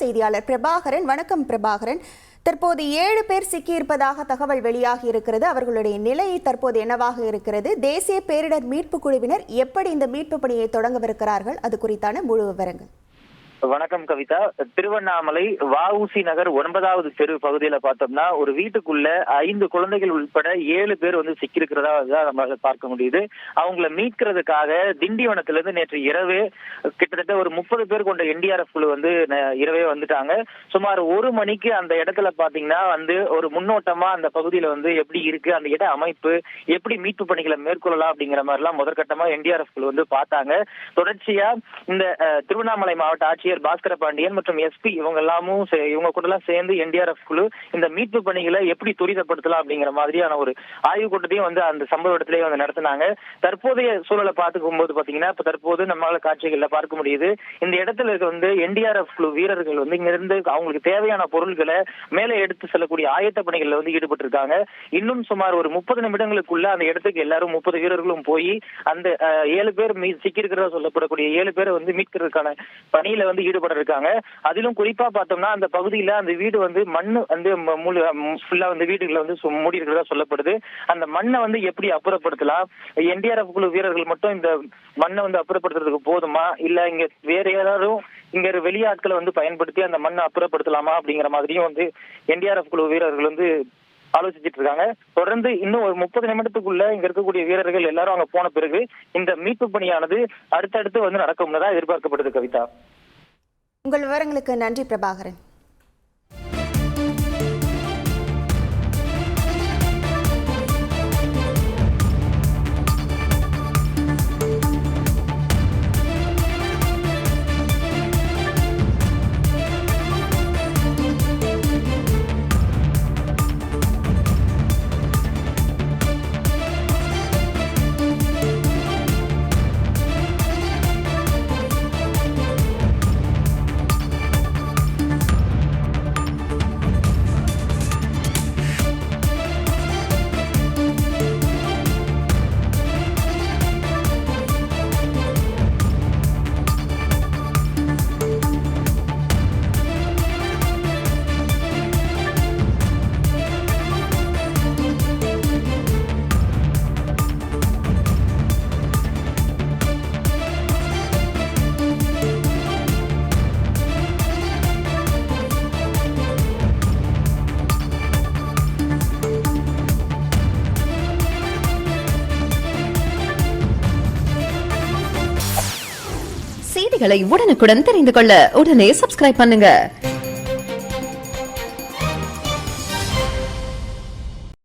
செய்தியாளர் பிரபாகரன். வணக்கம் பிரபாகரன். தற்போது 7 பேர் சிக்கியிருப்பதாக தகவல் வெளியாகி இருக்கிறது. அவர்களுடைய நிலை தற்போது என்னவாக இருக்கிறது? தேசிய பேரிடர் மீட்பு குழுவினர் எப்படி இந்த மீட்பு பணியை தொடங்கவிருக்கிறார்கள்? அது குறித்தான முழு விவரங்கள். வணக்கம் கவிதா. திருவண்ணாமலை வஉசி நகர் 9வது தெரு பகுதியில பார்த்தோம்னா ஒரு வீட்டுக்குள்ள 5 குழந்தைகள் உட்பட 7 பேர் சிக்கியிருக்கிறதா நம்மளால பார்க்க முடியுது. அவங்களை மீட்கிறதுக்காக திண்டிவனத்திலிருந்து நேற்று இரவே கிட்டத்தட்ட ஒரு 30 பேர் கொண்ட NDRF குழு இரவே வந்துட்டாங்க. சுமார் 1 மணிக்கு அந்த இடத்துல பாத்தீங்கன்னா ஒரு முன்னோட்டமா அந்த பகுதியில எப்படி இருக்கு, அந்த இட அமைப்பு எப்படி மீட்பு பணிகளை மேற்கொள்ளலாம் அப்படிங்கிற மாதிரி எல்லாம் முதற்கட்டமா NDRF குழு பார்த்தாங்க. தொடர்ச்சியா இந்த திருவண்ணாமலை மாவட்ட ஆட்சியர் பாஸ்கர பாண்டியன் மற்றும் SP இவங்க கூட எல்லாம் சேர்ந்து NDRF குழு இந்த மீட்பு பணிகளை எப்படி துரிதப்படுத்தலாம் அப்படிங்கிற மாதிரியான ஒரு ஆய்வு கூட்டத்தையும் அந்த சம்பவ இடத்திலேயே நடத்தினாங்க. தற்போதைய சூழலை பார்த்துக்கும் போது பாத்தீங்கன்னா இப்ப தற்போது நம்மளால காட்சிகள்ல பார்க்க முடியுது. இந்த இடத்துல இருக்க NDRF குழு வீரர்கள் இங்க இருந்து அவங்களுக்கு தேவையான பொருட்களை மேலே எடுத்து செல்லக்கூடிய ஆயத்த பணிகள்ல ஈடுபட்டு இருக்காங்க. இன்னும் சுமார் ஒரு 30 நிமிடங்களுக்குள்ள அந்த இடத்துக்கு எல்லாரும் 30 வீரர்களும் போய் அந்த 7 பேர் சிக்கியிருக்கிறதா சொல்லப்படக்கூடிய 7 பேரை மீட்கிறதுக்கான பணியில ஈடுபட இருக்காங்க. அதிலும் குறிப்பா பார்த்தோம்னா அந்த பகுதியில அந்த வீடு மண்ணு ஃபுல்லா வீடுகளை மூடி இருக்கிறதா சொல்லப்படுது. அந்த மண்ணை எப்படி அப்புறப்படுத்தலாம், NDRF குழு வீரர்கள் மட்டும் இந்த மண்ணை அப்புறப்படுத்துறதுக்கு போதுமா, இல்ல இங்க வேற யாரும் இங்க வெளியாட்களை பயன்படுத்தி அந்த மண்ணை அப்புறப்படுத்தலாமா அப்படிங்கிற மாதிரியும் NDRF குழு வீரர்கள் ஆலோசிச்சுட்டு இருக்காங்க. தொடர்ந்து இன்னும் ஒரு 30 நிமிடத்துக்குள்ள இங்க இருக்கக்கூடிய வீரர்கள் எல்லாரும் அங்க போன பிறகு இந்த மீட்பு பணியானது அடுத்தடுத்து நடக்கும்னு எதிர்பார்க்கப்படுது. கவிதா, உங்கள் விவரங்களுக்கு நன்றி பிரபாகரன். செய்திகளை உடனுக்குடன் தெரிந்து கொள்ள உடனே சப்ஸ்கிரைப் பண்ணுங்க.